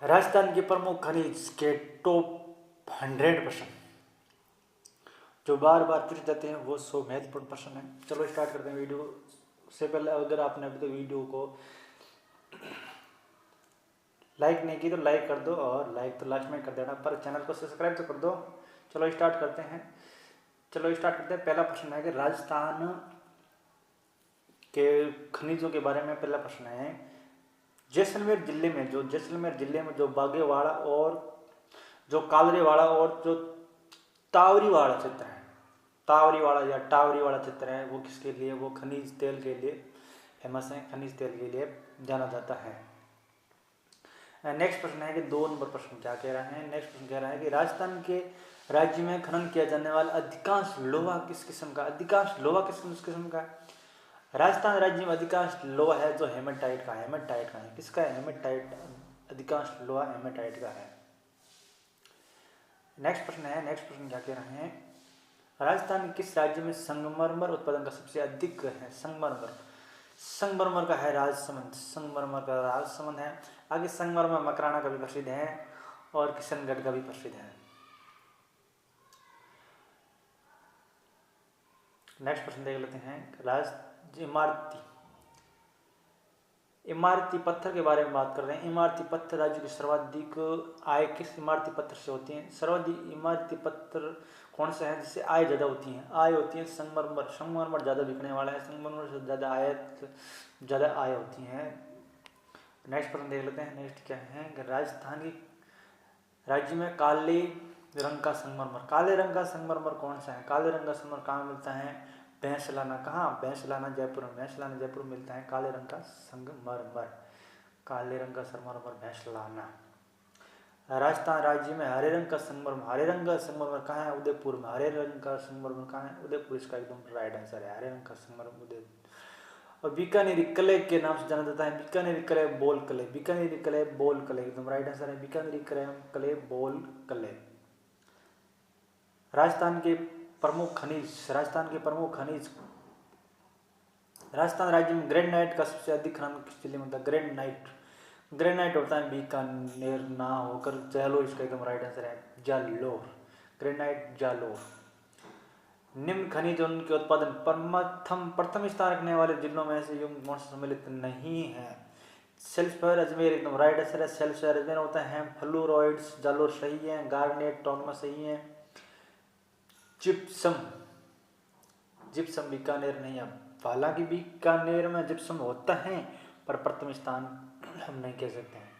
राजस्थान के प्रमुख खनिज के टॉप 100 प्रश्न जो बार बार पूछे जाते हैं वो 100 महत्वपूर्ण प्रश्न हैं। चलो स्टार्ट करते हैं वीडियो। से पहले अगर आपने अभी तो वीडियो को लाइक नहीं की तो लाइक कर दो, और लाइक तो लास्ट में कर देना, पर चैनल को सब्सक्राइब तो कर दो। चलो स्टार्ट करते हैं। पहला प्रश्न है कि राजस्थान के खनिजों के बारे में पहला प्रश्न है। जैसलमेर जिले में जो बागेवाड़ा और जो कालरेवाड़ा और जो तावरीवाड़ा क्षेत्र है, तावरीवाड़ा या टावरीवाड़ा क्षेत्र है, वो किसके लिए, वो खनिज तेल के लिए फेमस है, खनिज तेल के लिए जाना जाता है। नेक्स्ट प्रश्न है कि 2 नंबर प्रश्न क्या कह रहा है। नेक्स्ट प्रश्न कह रहा है कि राजस्थान के राज्य में खनन किया जाने वाला अधिकांश लोहा किस किस्म का, किस्म का है। राजस्थान राज्य में अधिकांश लोहा है जो हेमेटाइट का है। किसका है? हेमेटाइट। अधिकांश लोहा हेमेटाइट का है। नेक्स्ट प्रश्न क्या कह रहे हैं। राजस्थान किस राज्य में संगमरमर उत्पादन का सबसे अधिक है। संगमरमर का है राजसमंद है। आगे संगमरमर मकराना का भी प्रसिद्ध है और किशनगढ़ का भी प्रसिद्ध है। नेक्स्ट प्रश्न देख लेते हैं। इमारती पत्थर के बारे में बात कर रहे हैं। इमारती पत्थर राज्य की सर्वाधिक आय किस इमारती पत्थर से होती है। सर्वाधिक इमारती पत्थर कौन सा है जिससे आय ज़्यादा होती है। संगमरमर ज़्यादा बिकने वाला है। संगमरमर से ज़्यादा आय होती है। नेक्स्ट प्रश्न देख लेते हैं। नेक्स्ट क्या है कि राजस्थान की राज्य में काले रंग का संगमरमर कौन सा है। काले रंग का संगमरमर कहाँ मिलता है। भैंसलाना। कहाँ? भैंसलाना जयपुर में मिलता है काले रंग का संगमरमर। भैंसलाना। राजस्थान राज्य में हरे रंग का संगमरमर कहाँ है। उदयपुर में। हरे रंग का संगमरमर कहाँ है। उदयपुर इसका एकदम राइट आंसर है। हरे रंग का संगमरमर उदयपुर। और बीकानेरी कले के नाम से जाना जाता है। बीकानेरी कले बोल कले एकदम राइट आंसर है। बीकानेरी कले बोल कले। राजस्थान के प्रमुख खनिज। राजस्थान राज्य में ग्रेनाइट का सबसे अधिक खनन किस जिले में होता है। ग्रेनाइट होता है बीकानेर, ना होकर जालोर इसका एकदम राइट आंसर है। जालोर। ग्रेनाइट जालोर। निम्न खनिज और उनके उत्पादन प्रथम स्थान रखने वाले जिलों में से कौन सा सम्मिलित नहीं है। सेल्फर अजमेर एकदम राइट आंसर है। सेल्फर अजमेर होता है। फ्लोराइड्स जालोर सही है। गार्नेट टोनमा सही है। जिप्सम बीकानेर नहीं है। हालांकि बीकानेर में जिप्सम होता है पर प्रथम स्थान हम नहीं कह सकते हैं।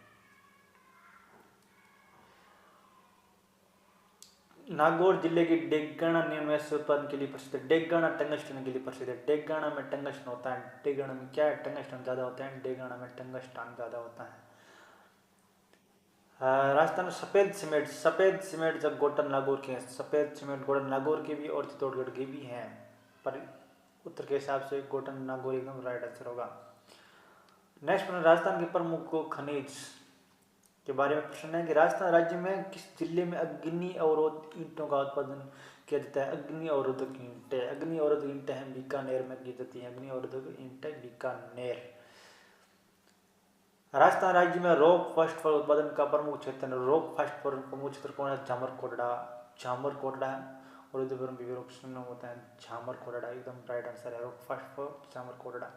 नागौर जिले की डेगाना निम्न से उत्पादन के लिए प्रसिद्ध है। डेगाना टंगस्टन के लिए प्रसिद्ध है। डेगाना में टंगस्टन होता है। डेगाना में क्या है, टंगस्टन ज्यादा होता है। डेगाना में टंगस्टन ज्यादा होता है। राजस्थान में सफेद सीमेंट जब गोटन नागौर के हैं। सफेद सीमेंट गोटन नागौर के भी और चित्तौड़गढ़ के भी हैं, पर उत्तर के हिसाब से गोटन नागौर एकदम राइट आंसर होगा। नेक्स्ट प्रश्न, राजस्थान के प्रमुख खनिज के बारे में प्रश्न है कि राजस्थान राज्य में किस जिले में अग्नि अवरोध ईंटों का उत्पादन किया जाता है। अग्नि अवरोधक ईंटें हैं बीकानेर में की जाती है। अग्नि अवरोधक ईंटें बीकानेर। राजस्थान राज्य में रॉक फर्स्ट फल उत्पादन का प्रमुख क्षेत्र है। रॉक फर्स्ट फल प्रमुख क्षेत्र कौन है। झामरकोटड़ा है। और उदयपुर में विरोक्ष होता है झामरकोटड़ा एकदम राइट आंसर है। रॉक फर्स्ट फल झामरकोटड़ा।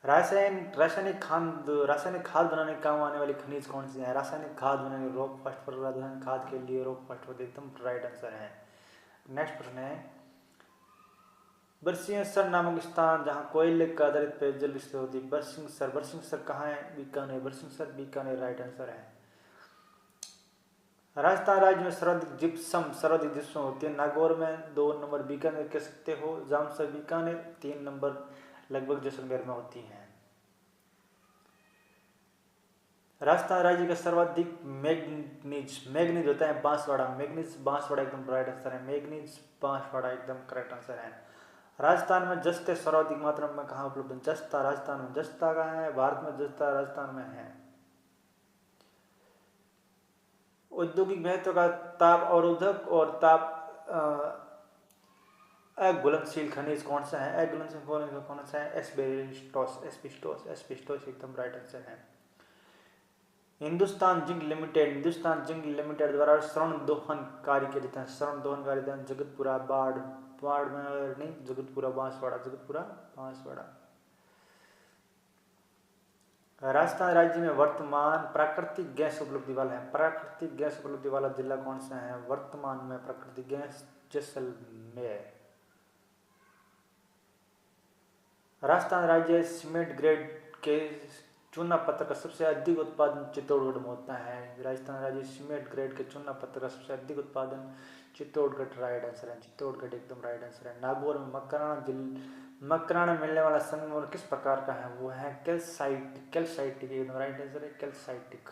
रासायनिक खाद बनाने के काम आने वाली खनिज कौन सी है। रासायनिक खाद बनाने रॉक फर्स्ट फल। रासायनिक खाद के लिए रॉक फर्स्ट फल एकदम राइट आंसर है। नेक्स्ट प्रश्न है, बरसिंहसर नामक स्थान जहाँ कोयले का आधारित पेयजल विस्तृत होती है। बरसिंहसर कहाँ है। बीकानेर राइट आंसर है। राजस्थान राज्य में सर्वाधिक जिप्सम होती है। नागौर में 2 नंबर, बीकानेर कह सकते हो, जामसर बीकानेर 3 नंबर लगभग जैसलमेर में होती है। राजस्थान राज्य का सर्वाधिक मैग्नीज होता है बांसवाड़ा एकदम राइट आंसर है। बांसवाड़ा एकदम करेक्ट आंसर है। राजस्थान में जस्ते सर्वाधिक मात्रा में कहाँ उपलब्ध है। जस्ता राजस्थान में जस्ता कहाँ है। भारत में जस्ता राजस्थान में है। औद्योगिक महत्व का ताप अवरोधक और ताप अघुलनशील खनिज कौन सा है। अघुलनशील कौन सा है। एस्बेस्टोस एकदम राइट आंसर है। हिंदुस्तान जिंक लिमिटेड द्वारा स्वर्ण दोहन कार्य किया जाता है। स्वर्ण दोहन कार्य जगतपुरा बाढ़ में नहीं, जगतपुरा बांसवाड़ा। राजस्थान राज्य में वर्तमान प्राकृतिक गैस उपलब्धि वाला है। प्राकृतिक गैस उपलब्धि वाला जिला कौन सा है वर्तमान में? प्राकृतिक गैस जैसलमेर। राजस्थान राज्य सीमेंट ग्रेड के चूना पत्थर का सबसे अधिक उत्पादन चित्तौड़गढ़ में होता है। राजस्थान राज्य सीमेंट ग्रेड के चूना पत्थर का सबसे अधिक उत्पादन चित्तौड़गढ़ राइट आंसर है। चित्तौड़गढ़ एकदम राइट आंसर है। नागौर में मकराना मिलने वाला संगमरमर किस प्रकार का है? वो है कैल्साइटिक एकदम राइट आंसर है कैल्साइटिक।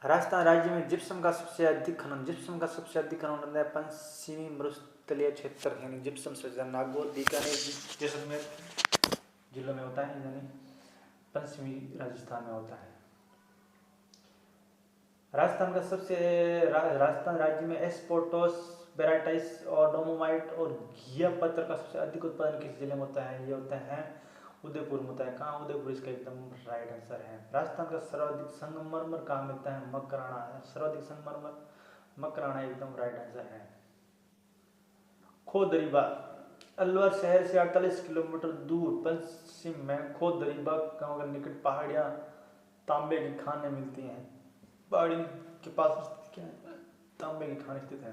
राजस्थान राज्य में जिप्सम का सबसे अधिक खनन होता है पश्चिमी मरुस्थलीय क्षेत्र यानी जिप्सम से नागौर बीकानेर जैसलमेर जिलों में होता है, यानी पश्चिमी राजस्थान में होता है। राजस्थान राज्य में एस्पोर्टोस बेराटाइस और डोमोमाइट और घिया पत्थर का सबसे अधिक उत्पादन किस जिले में होता है? ये होता है उदयपुर में होता है। कहाँ? उदयपुर इसका एकदम राइट आंसर है। राजस्थान का सर्वाधिक संगमरमर कहाँ मिलता है? मकराना। सर्वाधिक संगमरमर मकराना एकदम राइट आंसर है। खोदरीबा अलवर शहर से 48 किलोमीटर दूर पश्चिम में खोदरीबा गांव के निकट पहाड़ियां तांबे की खानें मिलती हैं। पहाड़ी के पास क्या है? तांबे की खान स्थित है।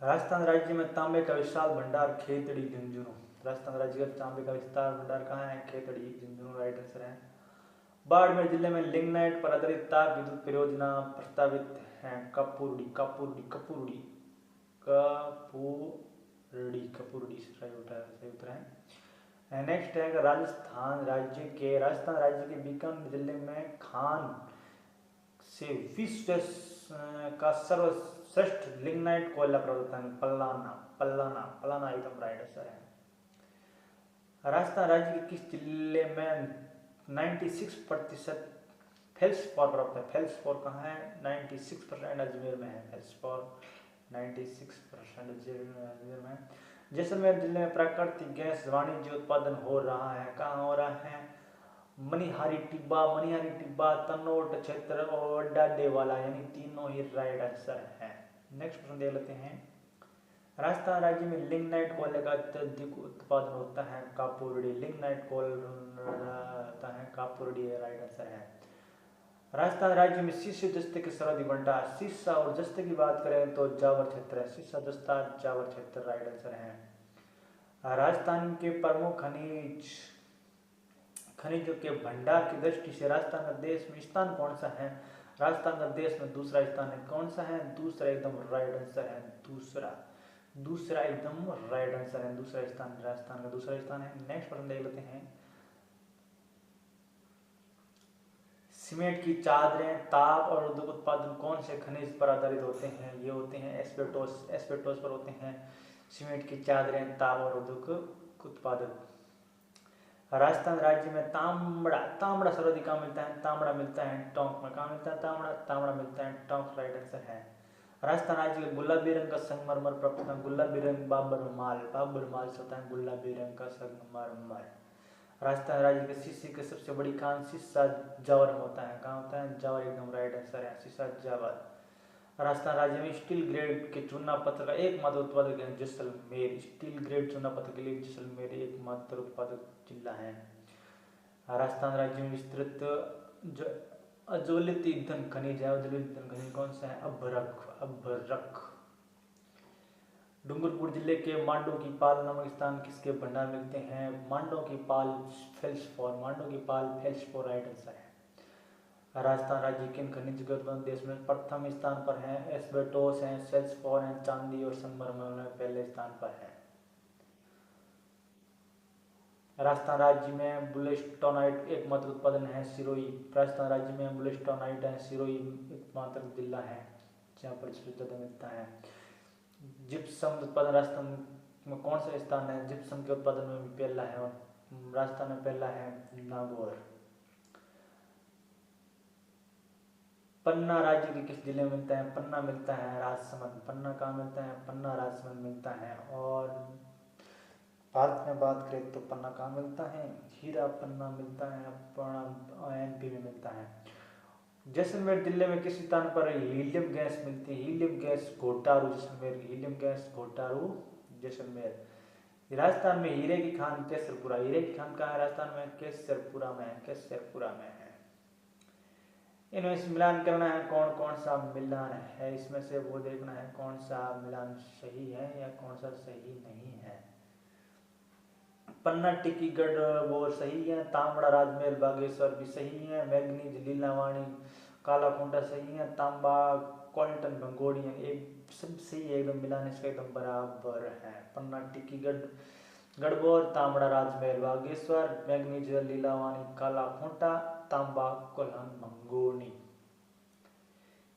राजस्थान राज्य में तांबे का विशाल भंडार खेतड़ी झुंझुनू। राजस्थान राज्य का तांबे का विशाल भंडार कहाँ है? खेतड़ी झुंझुनू राइट आंसर है। बाड़मेर जिले में लिग्नाइट पर आधारित ताप विद्युत परियोजना प्रस्तावित है। कपूरडी सही उत्तर है। नेक्स्ट है राजस्थान राज्य के बीकानेर जिले में खान से विश्व का सर्वश्रेष्ठ लिग्नाइट कोयला प्राप्त होता है। पल्लाना एकदम राइट आंसर है। राजस्थान राज्य के किस जिले में 96% फेल्सफोर प्राप्त है? फेल्सफोर कहाँ है? 96% अजमेर में है। फेल्सफोर 96% अजमेर में। जैसलमेर जिले में प्राकृतिक गैस वाणिज्य उत्पादन हो रहा है। कहाँ हो रहा है? मनिहारी टिब्बा तनोट क्षेत्र और डाडेवाला, यानी तीनों ही राइट आंसर है। नेक्स्ट प्रश्न देख लेते हैं। राजस्थान राज्य में लिग्नाइट कोयले का अत्यधिक उत्पादन होता है। कापुरडी। लिग्नाइट कोयला होता है कापुरडी राइट आंसर है। राजस्थान राज्य में शीशे जस्ते के सर्वाधिक भंडार। शीशा और जस्ते की बात करें तो जावर क्षेत्र है। शीशा जस्ता जावर क्षेत्र राइट आंसर है। राजस्थान के प्रमुख खनिजों के भंडार की दृष्टि से राजस्थान का देश में स्थान कौन सा है? राजस्थान का देश में दूसरा स्थान है। कौन सा है? दूसरा एकदम राइट आंसर है। दूसरा एकदम राइट आंसर है। दूसरा स्थान राजस्थान का दूसरा स्थान है। नेक्स्ट प्रश्न देख लेते हैं। सीमेंट की चादरें ताप और उद्योग उत्पादन कौन से खनिज पर आधारित होते हैं? ये होते हैं एस्बेस्टोस पर होते हैं सीमेंट की चादरें ताप और उद्योग उत्पादन। राजस्थान राज्य में तांबड़ा सर्वाधिक कहाँ मिलता है? तांबड़ा मिलता है टोंक में। कहाँ मिलता है? तांबड़ा मिलता है टोंक राइट आंसर है। राजस्थान राज्य के गुलाबी रंग का संगमरमर प्राप्त होता है। गुलाबी रंग बाबरमाल से होता है गुलाबी रंग का संगमरमर। राजस्थान राज्य के शीशे की सबसे बड़ी खान शीशा जावर में होता है। कहाँ होता है? जावर एकदम राइट आंसर है। शीशा जावर। राजस्थान राज्य में स्टील ग्रेड के चूना पत्थर का एकमात्र उत्पादक है जैसलमेर। स्टील ग्रेड चूना पत्थर के लिए जैसलमेर एकमात्र उत्पादक जिला है। राजस्थान राज्य में विस्तृत जो अज्वलित ईंधन खनिज है, अज्वलित ईंधन खनिज कौन सा है? अभ्रक। डूंगरपुर जिले के मांडो की पाल नामक स्थान किसके भंडार मिलते हैं? मांडो की पाल फेल्सफोर राइट आंसर है। राजस्थान राज्य किन खनिज के उत्पादन देश में प्रथम स्थान पर है? एस्बेस्टोस है, फेल्सफोर है, चांदी और संगमरमर में पहले स्थान पर है। राजस्थान राज्य में बुलेस्टोनाइट एकमात्र उत्पादन है सिरोही। राजस्थान राज्य में बुलेस्टोनाइट है सिरोही एकमात्र जिला है जहाँ पर ज्यादा मिलता है। जिप्सम उत्पादन राजस्थान में कौन सा स्थान है? जिप्सम के उत्पादन में पहला है और राजस्थान में पहला है नागौर। पन्ना राज्य के किस जिले में मिलता है? पन्ना मिलता है राजसमंद। पन्ना कहाँ मिलता है? पन्ना राजसमंद मिलता है। और भारत में बात करें तो पन्ना कहाँ मिलता है, हीरा पन्ना मिलता है, पन्ना एमपी में मिलता है। जैसलमेर जिले में किस स्थान पर हीलियम गैस मिलती है, helium gas घोटारू Jaisalmer, helium gas घोटारू Jaisalmer. Rajasthan में हीरे की खान केसरपुरा, हीरे की खान कहाँ है राजस्थान में, केसरपुरा में है, केसरपुरा में है। इनमें से मिलान करना है, कौन कौन सा मिलान है इसमें से वो देखना है कौन सा मिलान सही है या कौन सा सही नहीं है। पन्ना टिक्कीगढ़ वो सही है, तांबड़ा राजमहल बागेश्वर भी सही है, मैग्नीज लीलावाणी कालाकुंडा सही है, तांबा क्वाल्टन भंगोड़िया एक सब सही है, एकदम मिलान इसका एकदम बराबर है। पन्ना टिक्कीगढ़ गढ़बोर, तांबड़ा राजमहल बागेश्वर, मैग्नीज लीलावाणी कालाकुंडा, तांबा कोल्हन भंगोनी।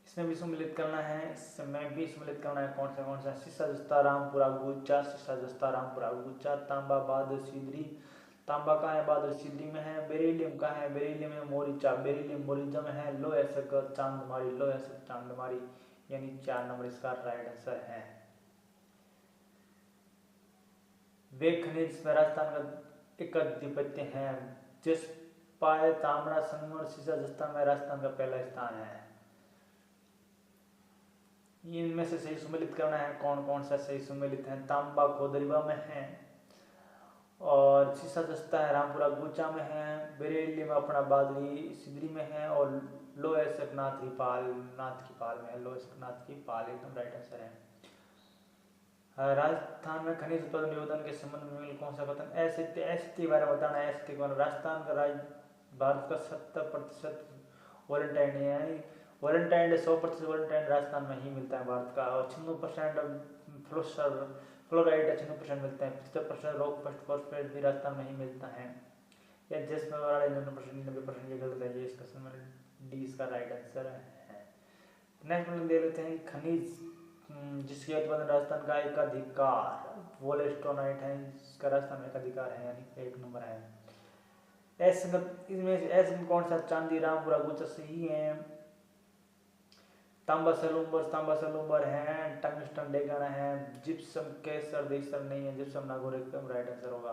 इसमें भी सम्मिलित करना है, इसमें भी सम्मिलित करना है कौन सा शीशा जस्ता रामपुरा गुच्चा, शीशा जस्ता रामपुरा गुच्चा, तांबा बहादुर सीदरी, तांबा कहाँ है बहादुर सीदरी में है। बेरिलियम कहाँ है, बेरिलियम में मोरिचा, बेरिलियम मोरिजा में है। लो एसक चांदमारी, लो एसक चांदमारी, यानी 4 नंबर इसका राइट आंसर है। वे खनिज में राजस्थान का एक आधिपत्य है, जिस पाए तांबड़ा संगमर शीशा जस्ता में राजस्थान का पहला स्थान है। इनमें से सही सम्मिलित करना है, कौन कौन सा सही सम्मिलित है। तांबा खोदरीबा में है, और शीशा जस्ता है रामपुरा गुचा में है, बेरेली में अपना बादली सिदरी में है, और लोएसक नाथ की पाल में है, लोएसक नाथ की पाल एकदम राइट आंसर है। राजस्थान में खनिज उत्पादन योगदान के संबंध में कौन सा कथन, ऐसे बारे में बताना है। ऐसे राजस्थान का भारत का 70% वॉलेंटाइन है, यानी वॉलेंटाइन 100% वॉलेंटाइन राजस्थान में ही मिलता है भारत का, और 96% फ्लोराइड 96% मिलता है, 75% रॉक फॉस्फेट भी राजस्थान में ही मिलता है। या जिसमें 99% ये गलत है, ये इसका डी इसका राइट आंसर है। नेक्स्ट में दे लेते हैं खनिज जिसके उत्पादन राजस्थान का एकाधिकार, वोलेस्टोनाइट है, इसका राजस्थान में एकाधिकार है, यानी 1 नंबर है। इसमें ऐसे कौन सा चांदी रामपुरा गुचा सही है। तांबा सलूम्बर है, टंगस्टन डेगाना है, जिप्सम केसर देसर नहीं है, जिप्सम नागौर एकदम राइट आंसर होगा।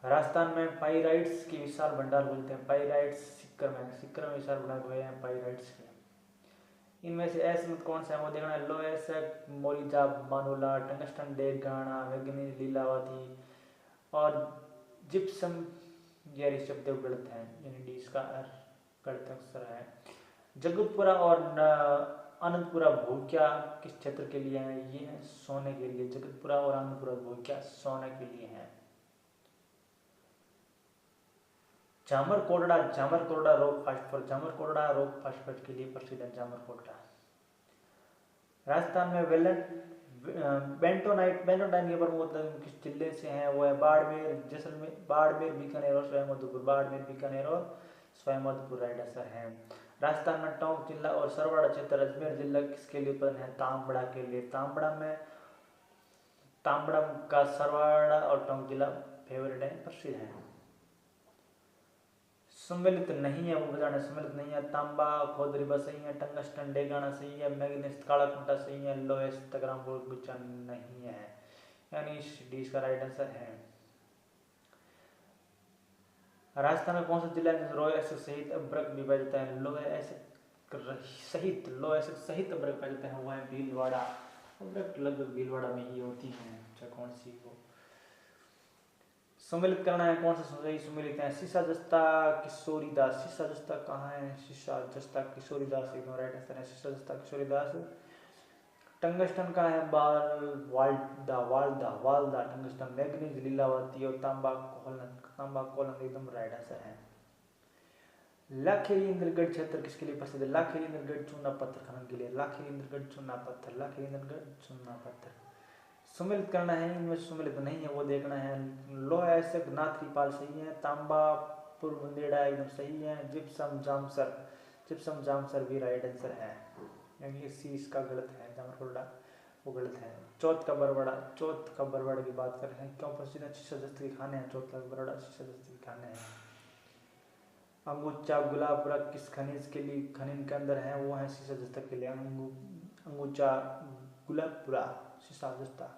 राजस्थान में पाइराइट्स की विशाल भंडार बोलते हैं, पाइराइट्स सिक्कर में विशाल भंडार हुए हैं पाइराइट्स के। इनमें से ऐसे कौन सा है वो देखना है। लोएसक मोरिजा मानोला, टंगस्टन डेगाना, मैग्नीज लीलावती, और जिप्सम ये शब्द गलत है, यानी डी इसका गलत आंसर है। जगतपुरा और आनंदपुरा भूक्या किस क्षेत्र के लिए है, ये है सोने के लिए। जगतपुरा और आनंदपुरा भूक्या सोने के लिए है। जामर कोटड़ा रोक फास्फोरस के लिए प्रसिद्ध है जामर कोटड़ा। राजस्थान में बेंटोनाइट के प्रमुख किस जिले से हैं, वो है बाड़मेर, जैसलमेर, बाड़मेर बीकानेर और स्वयंवरपुर, बाड़मेर बीकानेर और स्वयंवरपुर राइट आंसर है। राजस्थान में टोंक जिला और सरवाड़ा क्षेत्र अजमेर जिला किसके लिए उत्पन्न है, तांबड़ा के लिए। तांबड़ा का सरवाड़ा और टोंक जिला फेवरेट है, प्रसिद्ध है। सम्मिलित नहीं है वो बताना, सम्मिलित नहीं है। तांबा खोदरीबा सही है, टंगस्टन डेगाना सही है, मैग्नीज कालाकुंटा सही है, लोएस तगरामपुर गुच्चा नहीं है, यानी डी इसका राइट आंसर है। राजस्थान में कौन सा जिला है लोएस सहित अभ्रक भी पाया जाता है, लोएस सहित अभ्रक पाया जाता है, वो है भीलवाड़ा। अभ्रक लगभग भीलवाड़ा में ही होती है, कौन सी वो सम्मिलित करना है, कौन सा सही सम्मिलित है। शीशा जस्ता किशोरीदास, शीशा जस्ता कहाँ है, शीशा जस्ता किशोरीदास एकदम राइट आंसर है, शीशा जस्ता किशोरीदास। टंगस्टन का है वाल्दा टंगस्टन, मैग्नीज लीलावती और तांबा कोलन एकदम राइट आंसर है। लाखेरी इंद्रगढ़ क्षेत्र किसके लिए प्रसिद्ध है, लाखेरी इंद्रगढ़ चूना पत्थर खनन के लिए, लाखेरी इंद्रगढ़ चूना पत्थर। सम्मिलित करना है, इनमें सम्मिलित नहीं है वो देखना है। लोएसक नाथ की पाल सही है, तांबा पुरबंदेड़ा एकदम सही है, जिप्सम जामसर भी राइट आंसर है, यानी सी इसका गलत है, जामरकोटड़ा वो गलत है। चौथ का बरवाड़ा की बात कर रहे हैं, क्यों प्रसिद्ध है, शीशा जस्त के खाने हैं, चौथ का बरवाड़ा शीशा जस्त के खाने हैं। अंगुचा गुलाबपुरा किस खनिज के लिए खनिज के अंदर है, वो है शीशा जस्ता के लिए, अंगुचा गुलाबपुरा शीशा जस्ता।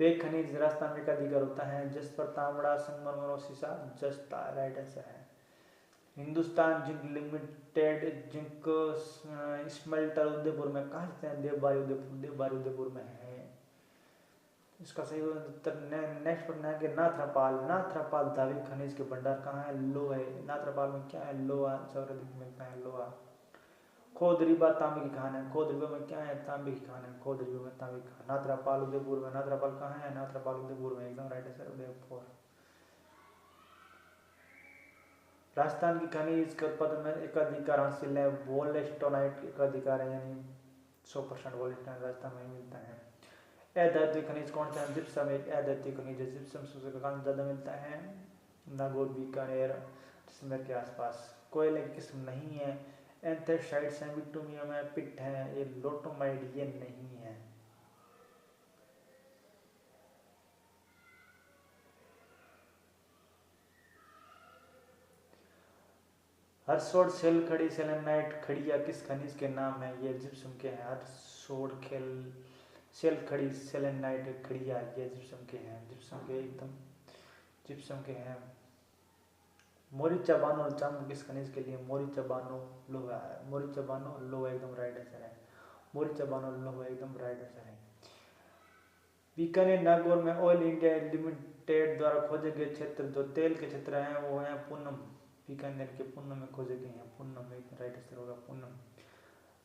वे खनिज राजस्थान में एकाधिकार होता है। जसपर, तांबड़ा, संगमरमर और सीसा, जस्ता राइट आंसर है। Hindustan zinc limited zinc smelter Udaipur में कहाँ स्थित है? देवबारी उदयपुर, देवबारी उदयपुर में है। इसका सही उत्तर नेक्स्ट प्रश्न है कि नाथरापाल, नाथरापाल धातु खनिज के भंडार कहाँ है? लोहा है। नाथरापाल में क्या है? लोहा सबसे अधिक मिलता है, लोहा। खोदरीबा तांबे की खान है। खोदरीबा में क्या है? तांबे की खान है। खोदरीबा में तांबे की खान। नाथरापाल उदयपुर में, नाथरापाल कहाँ है? नाथरापाल उदयपुर में, एकदम राइट आंसर उदयपुर। राजस्थान की खनिज के उत्पादन में एकाधिकार हासिल है। वोलेस्टोनाइट एकाधिकार है, यानी 100% वोलेस्टोनाइट राजस्थान में मिलता है। अधात्विक खनिज कौन सा है? जिप्सम एक अधात्विक खनिज है। जिप्सम सबसे कहाँ ज्यादा मिलता है? नागौर, बीकानेर, जैसलमेर के आसपास। कोयले की किस्म नहीं है। एंथ्रासाइट्स है, बिटुमियम है, पिट है, ये लोटोमाइड ये नहीं है। हरसोड सेल खड़ी सेलेनाइट खड़िया किस खनिज के नाम है? ये जिप्सम के हैं। हरसोड खेल सेल खड़ी सेलेनाइट खड़िया ये जिप्सम के हैं, जिप्सम के एकदम जिप्सम के हैं। मोरिचा बानो चांद किस खनिज के लिए? मोरिचा बानो लोहा है। मोरिचा बानो लोहा एकदम राइट आंसर है। मोरिचा बानो लोहा एकदम राइट आंसर है। बीकानेर नागौर में ऑयल इंडिया लिमिटेड द्वारा खोजे गए क्षेत्र जो तेल के क्षेत्र हैं वो हैं पूनम। बीकानेर के पूनम में खोजे गए हैं, पूनम में राइट आंसर होगा पूनम।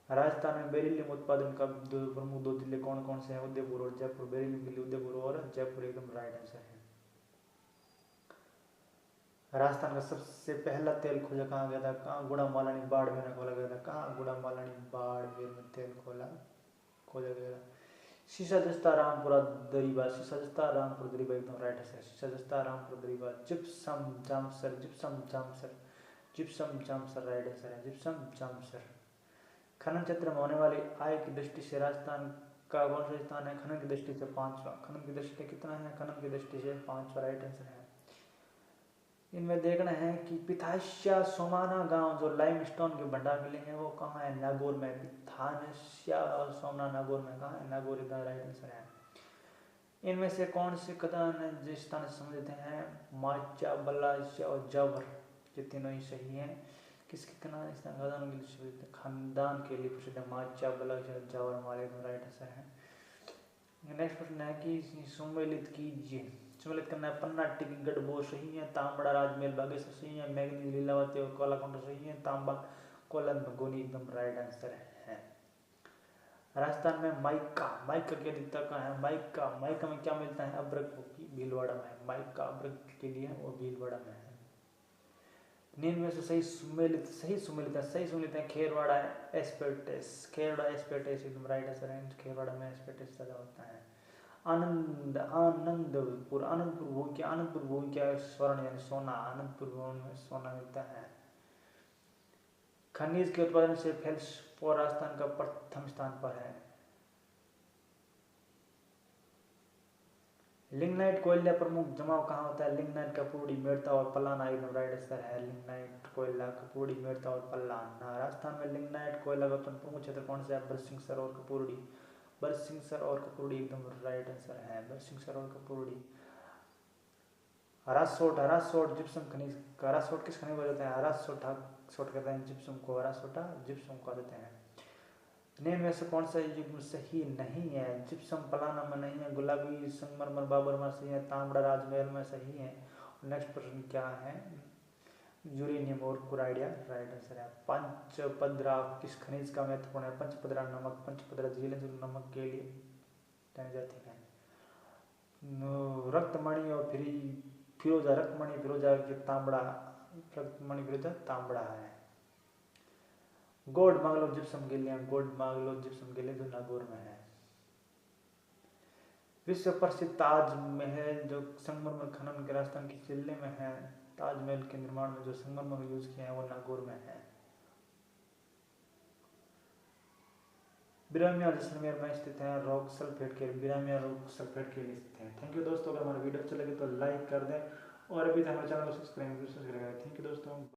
राजस्थान में बेरिलियम उत्पादन का दो प्रमुख दो जिले कौन कौन से हैं? उदयपुर और जयपुर। बेरिलियम के लिए उदयपुर और जयपुर एकदम राइट आंसर है। राजस्थान का सबसे पहला तेल खोजा कहाँ गया था? कहाँ? गुड़ामालानी बाड़मेर में खोला गया था। कहाँ? गुड़ामालानी बाड़मेर में तेल खोजा गया था। शीशा जस्ता रामपुरा दरीबा, शीशा जस्ता रामपुर दरीबा एकदम राइट आंसर है। शीशा जस्ता Rampur Dariba. Gypsum Jamsar, gypsum Jamsar, gypsum Jamsar right answer है। जिप्सम जामसर। खनन क्षेत्र में होने वाली आय की दृष्टि से राजस्थान का कौन सा स्थान है? खनन की दृष्टि से 5वां। खनन की दृष्टि से कितना है? खनन की दृष्टि से 5वां राइट आंसर है। इनमें देखना है कि पिथाशिया सोमाना गांव जो लाइमस्टोन के भंडार मिले हैं वो कहाँ है? नागौर में। पिथाशिया और सोमना नागौर में, कहाँ है? नागौर इधर राइट आंसर है। इनमें से कौन से कथन जिस स्थान से समझते हैं? माचा, बल्लाशिया और जावर, ये तीनों ही सही हैं। किसके खानदान के लिए प्रसिद्ध है? माचा, बल्लाशिया, जावर हमारे राइट आंसर है। नेक्स्ट प्रश्न है कि सम्मिलित कीजिए। सम्मिलित करना है। पन्ना टिकी गढ़बो सही है। तांबड़ा राजमहल बागेश्वर सही है। मैगनी लीलावती और कोलाकोंडा सही है। तांबा कोलन भगोनी एकदम राइट आंसर है। राजस्थान में माइका, माइका की अधिकता कहाँ है? माइका, माइका में क्या मिलता है? अब्रक भीलवाड़ा में। माइका अब्रक के लिए वो भीलवाड़ा में है। निम्न में से सही सुमेलित है, सही सुमेलित है खेरवाड़ा एस्पेर्टेस, खेरवाड़ा एस्पेर्टेस एकदम राइट आंसर है। खेरवाड़ा में एस्पेर्टेस ज्यादा होता है। आनंदपुर, आनंदपुर भूमि, आनंदपुर भूमि क्या है? स्वर्ण यानी सोना, आनंदपुर भूमि में सोना मिलता है। खनिज के उत्पादन से फेल्सपोर राजस्थान का प्रथम स्थान पर है। लिग्नाइट कोयला प्रमुख जमाव कहाँ होता है? लिग्नाइट कपूड़ी, मेड़ता और पलान एकदम राइट आंसर है। लिग्नाइट कोयला कपूड़ी, मेड़ता और पलान। राजस्थान में लिग्नाइट कोयला का प्रमुख क्षेत्र कौन सा है? बरसिंहसर और कपूरड़ी। बरसिंहसर और कपूरड़ी एकदम राइट आंसर है। बरसिंहसर और कपूरड़ी। हरासोट, हरासोट जिप्सम खनिज, हरासोट किस खनिज को कहते हैं? हरासोट सोट कहते हैं जिप्सम को, हरासोटा जिप्सम को कहते हैं। निम्न में से कौन सा युग्म सही नहीं है? जिप्सम पलाना में नहीं है। गुलाबी संगमरमर बाबर में सही है। तांबड़ा राजमहल में सही है। नेक्स्ट प्रश्न क्या है? यूरेनियम और कुराइडिया राइट आंसर है। पंचपदरा किस खनिज का महत्वपूर्ण है? पंचपदरा नमक, पंचपदरा झीलें जो नमक के लिए जानी जाती है। रक्तमणि और फिरोजा, रक्तमणि फिरोजा तांबड़ा, रक्तमणि फिरोजा तांबड़ा है। गोल्ड मांगलो जिप्सम के लिए, गोल्ड मांगलो जिप्सम के लिए जो नागौर में है। विश्व प्रसिद्ध ताजमहल जो संगमरमर खनन के राजस्थान के जिले में है, ताजमहल के निर्माण में जो संगमरमर यूज किया है वो नागौर में है। बिरामिया जैसलमेर में स्थित है। रॉक सल्फेट के, बिरामिया रॉक सल्फेट के लिए स्थित है। थैंक यू दोस्तों, अगर हमारा वीडियो अच्छा लगे तो लाइक कर दें और अभी तक हमारे चैनल को सब्सक्राइब करें। थैंक यू दोस्तों।